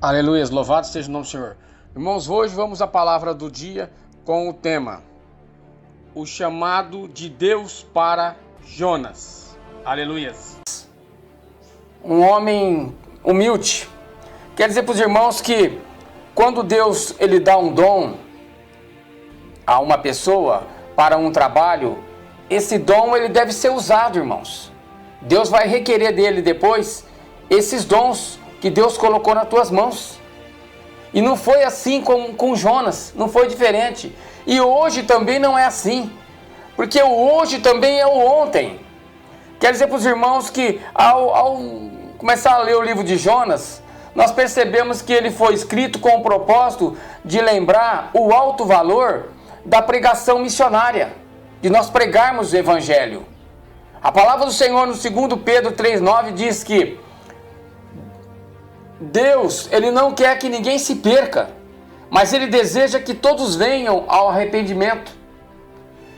Aleluia, louvado seja o nome do Senhor. Irmãos, hoje vamos à palavra do dia com o tema: o chamado de Deus para Jonas. Aleluia. Um homem humilde. Quer dizer para os irmãos que quando Deus ele dá um dom a uma pessoa para um trabalho, esse dom ele deve ser usado, irmãos. Deus vai requerer dele depois esses dons que Deus colocou nas tuas mãos. E não foi assim com Jonas, não foi diferente. E hoje também não é assim, porque o hoje também é o ontem. Quer dizer para os irmãos que ao começar a ler o livro de Jonas, nós percebemos que ele foi escrito com o propósito de lembrar o alto valor da pregação missionária, de nós pregarmos o evangelho. A palavra do Senhor no 2 Pedro 3,9 diz que Deus, ele não quer que ninguém se perca, mas ele deseja que todos venham ao arrependimento.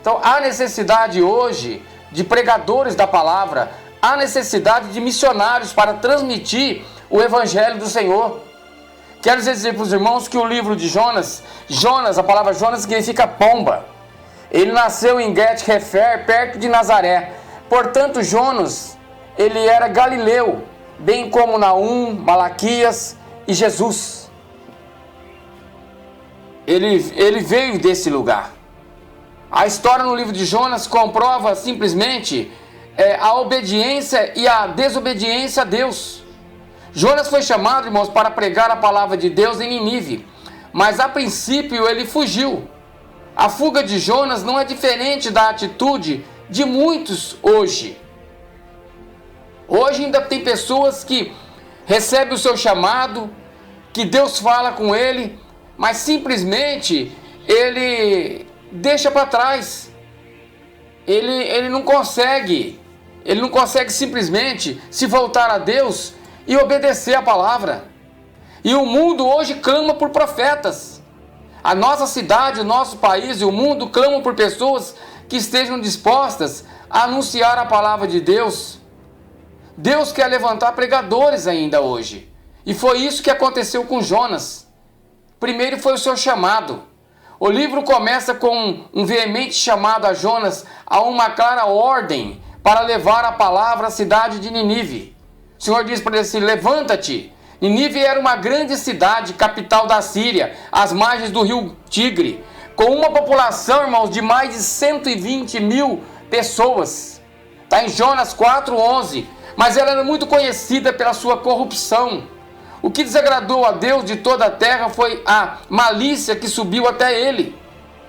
Então há necessidade hoje de pregadores da palavra, há necessidade de missionários para transmitir o evangelho do Senhor. Quero dizer para os irmãos que o livro de Jonas, a palavra Jonas significa pomba. Ele nasceu em Bet-Hefer, perto de Nazaré. Portanto, Jonas, ele era galileu, bem como Naum, Malaquias e Jesus. Ele veio desse lugar. A história no livro de Jonas comprova simplesmente a obediência e a desobediência a Deus. Jonas foi chamado, irmãos, para pregar a palavra de Deus em Nínive, mas a princípio ele fugiu. A fuga de Jonas não é diferente da atitude de muitos hoje. Hoje ainda tem pessoas que recebem o seu chamado, que Deus fala com ele, mas simplesmente ele deixa para trás. Ele não consegue simplesmente se voltar a Deus e obedecer a palavra. E o mundo hoje clama por profetas. A nossa cidade, o nosso país e o mundo clamam por pessoas que estejam dispostas a anunciar a palavra de Deus. Deus quer levantar pregadores ainda hoje. E foi isso que aconteceu com Jonas. Primeiro foi o seu chamado. O livro começa com um veemente chamado a Jonas a uma clara ordem para levar a palavra à cidade de Nínive. O Senhor diz para ele assim: levanta-te. Nínive era uma grande cidade, capital da Síria, às margens do rio Tigre, com uma população, irmãos, de mais de 120 mil pessoas. Está em Jonas 4,11. Mas ela era muito conhecida pela sua corrupção. O que desagradou a Deus de toda a terra foi a malícia que subiu até ele.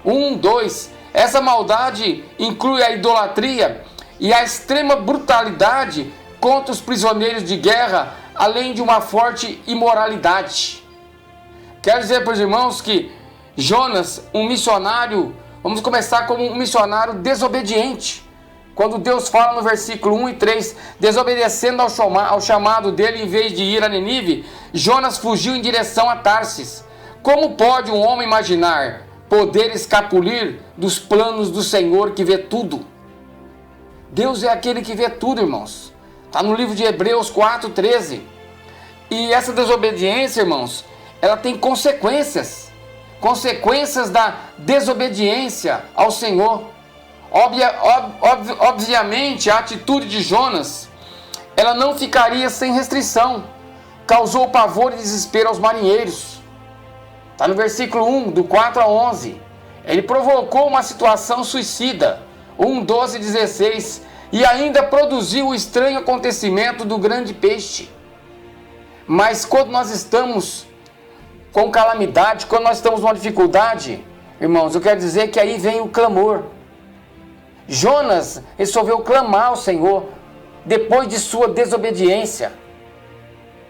2. Essa maldade inclui a idolatria e a extrema brutalidade contra os prisioneiros de guerra, além de uma forte imoralidade. Quero dizer para os irmãos que Jonas, um missionário, vamos começar como um missionário desobediente. Quando Deus fala no versículo 1 e 3, desobedecendo ao chamado dele, em vez de ir a Nínive, Jonas fugiu em direção a Tarsis. Como pode um homem imaginar poder escapulir dos planos do Senhor que vê tudo? Deus é aquele que vê tudo, irmãos. Está no livro de Hebreus 4,13. E essa desobediência, irmãos, ela tem consequências. Consequências da desobediência ao Senhor. Obviamente, a atitude de Jonas, ela não ficaria sem restrição. Causou pavor e desespero aos marinheiros. Está no versículo 1, do 4 a 11. Ele provocou uma situação suicida. 12, 16. E ainda produziu o estranho acontecimento do grande peixe. Mas quando nós estamos com calamidade, quando nós estamos numa dificuldade, irmãos, eu quero dizer que aí vem o clamor. Jonas resolveu clamar ao Senhor depois de sua desobediência.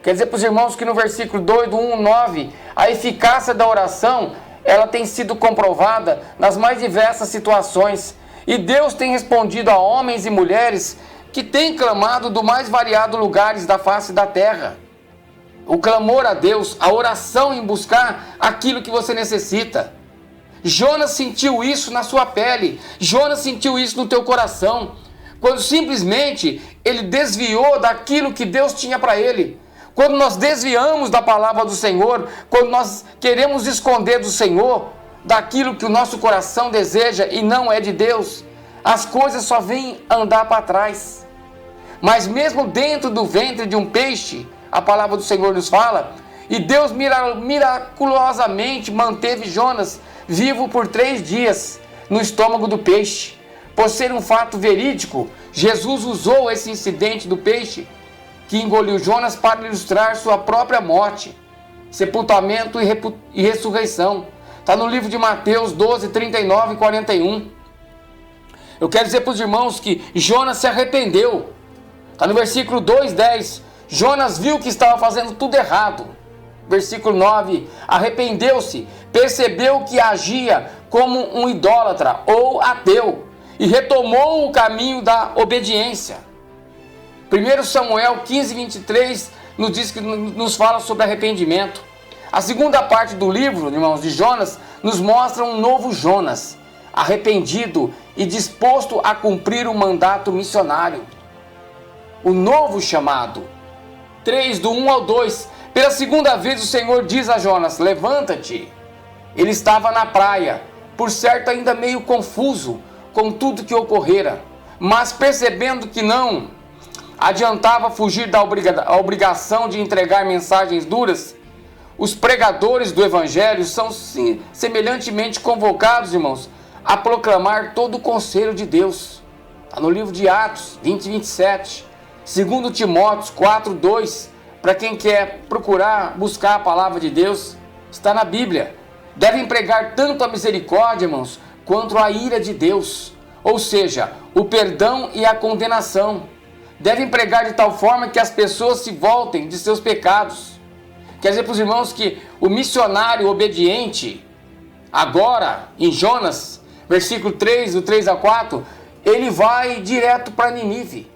Quer dizer para os irmãos que no versículo 2 do 1:9, a eficácia da oração, ela tem sido comprovada nas mais diversas situações. E Deus tem respondido a homens e mulheres que têm clamado do mais variado lugares da face da terra. O clamor a Deus, a oração em buscar aquilo que você necessita. Jonas sentiu isso na sua pele. Jonas sentiu isso no teu coração. Quando simplesmente ele desviou daquilo que Deus tinha para ele. quando nós desviamos da palavra do Senhor, quando nós queremos esconder do Senhor, daquilo que o nosso coração deseja e não é de Deus, as coisas só vêm andar para trás. Mas mesmo dentro do ventre de um peixe, a palavra do Senhor nos fala, e Deus miraculosamente manteve Jonas vivo por 3 dias no estômago do peixe. Por ser um fato verídico, Jesus usou esse incidente do peixe que engoliu Jonas para ilustrar sua própria morte, sepultamento e ressurreição. Está no livro de Mateus 12, 39 e 41. Eu quero dizer para os irmãos que Jonas se arrependeu. Está no versículo 2, 10. Jonas viu que estava fazendo tudo errado. Versículo 9. Arrependeu-se, percebeu que agia como um idólatra ou ateu e retomou o caminho da obediência. 1 Samuel 15, 23 nos fala sobre arrependimento. A segunda parte do livro, irmãos, de Jonas, nos mostra um novo Jonas, arrependido e disposto a cumprir o mandato missionário. O novo chamado. 3, do 1 ao 2. Pela segunda vez o Senhor diz a Jonas, levanta-te. Ele estava na praia, por certo ainda meio confuso com tudo que ocorrera, mas percebendo que não adiantava fugir da obrigação de entregar mensagens duras, os pregadores do Evangelho são semelhantemente convocados, irmãos, a proclamar todo o conselho de Deus. Está no livro de Atos 20 e 27. 2 Timóteo 4, 2. Para quem quer procurar, buscar a palavra de Deus, está na Bíblia. Devem pregar tanto a misericórdia, irmãos, quanto a ira de Deus. Ou seja, o perdão e a condenação. Devem pregar de tal forma que as pessoas se voltem de seus pecados. Quer dizer para os irmãos que o missionário obediente, agora em Jonas, versículo 3, do 3 a 4, ele vai direto para Nínive.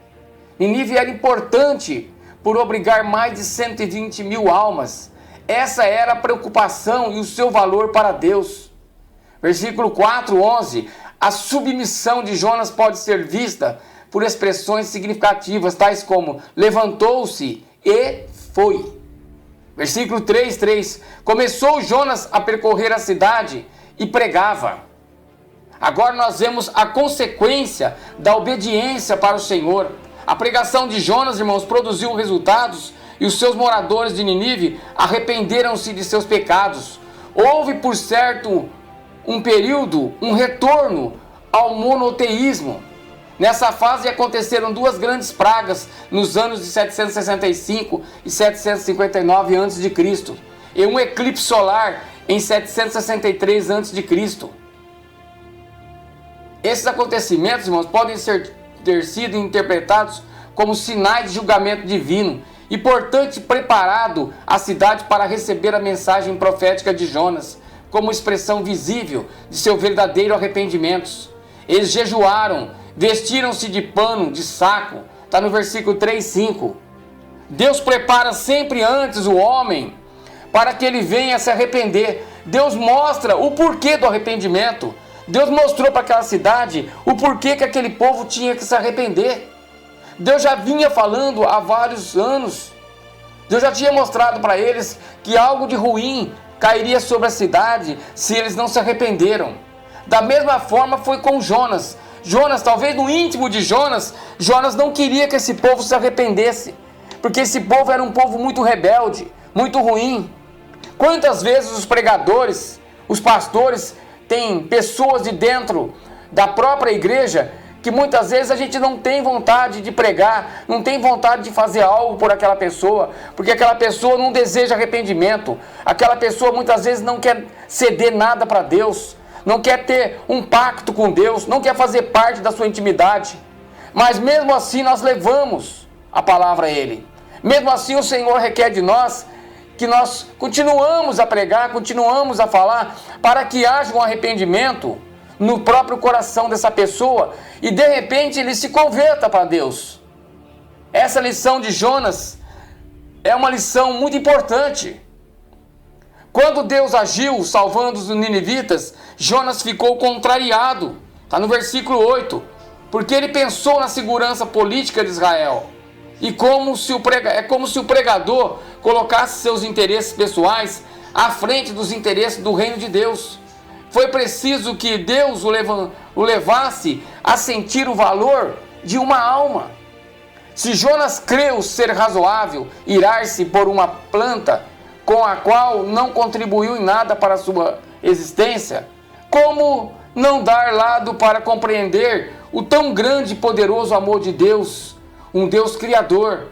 Nínive era importante por obrigar mais de 120 mil almas. Essa era a preocupação e o seu valor para Deus. Versículo 4, 11, a submissão de Jonas pode ser vista por expressões significativas, tais como levantou-se e foi. Versículo 3, 3. Começou Jonas a percorrer a cidade e pregava. Agora nós vemos a consequência da obediência para o Senhor. A pregação de Jonas, irmãos, produziu resultados e os seus moradores de Nínive arrependeram-se de seus pecados. Houve, por certo, um período, um retorno ao monoteísmo. Nessa fase aconteceram 2 grandes pragas nos anos de 765 e 759 a.C. e um eclipse solar em 763 a.C. Esses acontecimentos, irmãos, podem ter sido interpretados como sinais de julgamento divino e, portanto, preparado a cidade para receber a mensagem profética de Jonas, como expressão visível de seu verdadeiro arrependimento. Eles jejuaram, vestiram-se de pano, de saco. Está no versículo 3, 5. Deus prepara sempre antes o homem para que ele venha se arrepender. Deus mostra o porquê do arrependimento. Deus mostrou para aquela cidade o porquê que aquele povo tinha que se arrepender. Deus já vinha falando há vários anos. Deus já tinha mostrado para eles que algo de ruim cairia sobre a cidade se eles não se arrependeram. Da mesma forma foi com Jonas. Jonas, talvez no íntimo de Jonas, Jonas não queria que esse povo se arrependesse, porque esse povo era um povo muito rebelde, muito ruim. Quantas vezes os pregadores, os pastores, têm pessoas de dentro da própria igreja que muitas vezes a gente não tem vontade de pregar, não tem vontade de fazer algo por aquela pessoa, porque aquela pessoa não deseja arrependimento, aquela pessoa muitas vezes não quer ceder nada para Deus, não quer ter um pacto com Deus, não quer fazer parte da sua intimidade. Mas mesmo assim nós levamos a palavra a Ele. Mesmo assim o Senhor requer de nós que nós continuamos a pregar, continuamos a falar, para que haja um arrependimento no próprio coração dessa pessoa e de repente ele se converta para Deus. Essa lição de Jonas é uma lição muito importante. Quando Deus agiu salvando os ninivitas, Jonas ficou contrariado. Está no versículo 8. Porque ele pensou na segurança política de Israel e como se o pregador colocasse seus interesses pessoais à frente dos interesses do reino de Deus. Foi preciso que Deus o levasse a sentir o valor de uma alma. Se Jonas creu ser razoável irar-se por uma planta com a qual não contribuiu em nada para a sua existência, como não dar lado para compreender o tão grande e poderoso amor de Deus, um Deus criador,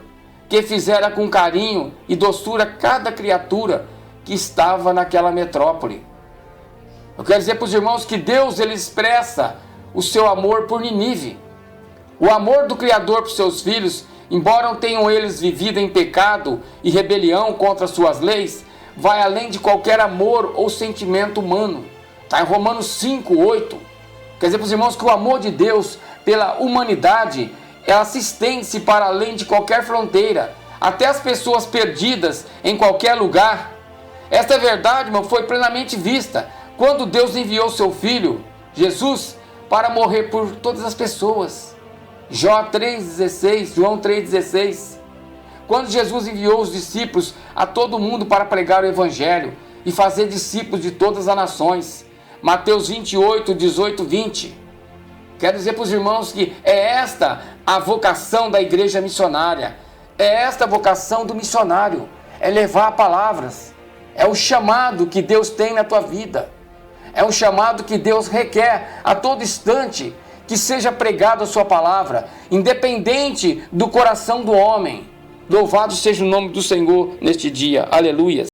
que fizera com carinho e doçura cada criatura que estava naquela metrópole? Eu quero dizer para os irmãos que Deus ele expressa o seu amor por Nínive. O amor do Criador por seus filhos, embora tenham eles vivido em pecado e rebelião contra suas leis, vai além de qualquer amor ou sentimento humano. Está em Romanos 5:8. Quer dizer para os irmãos que o amor de Deus pela humanidade, ela se estende para além de qualquer fronteira, até as pessoas perdidas em qualquer lugar. Esta verdade, irmão, foi plenamente vista quando Deus enviou seu Filho, Jesus, para morrer por todas as pessoas. João 3,16. Quando Jesus enviou os discípulos a todo mundo para pregar o Evangelho e fazer discípulos de todas as nações. Mateus 28:18-20. Quero dizer para os irmãos que é esta a vocação da igreja missionária. É esta a vocação do missionário. É levar palavras. É o chamado que Deus tem na tua vida. É um chamado que Deus requer a todo instante que seja pregado a sua palavra, independente do coração do homem. Louvado seja o nome do Senhor neste dia. Aleluia.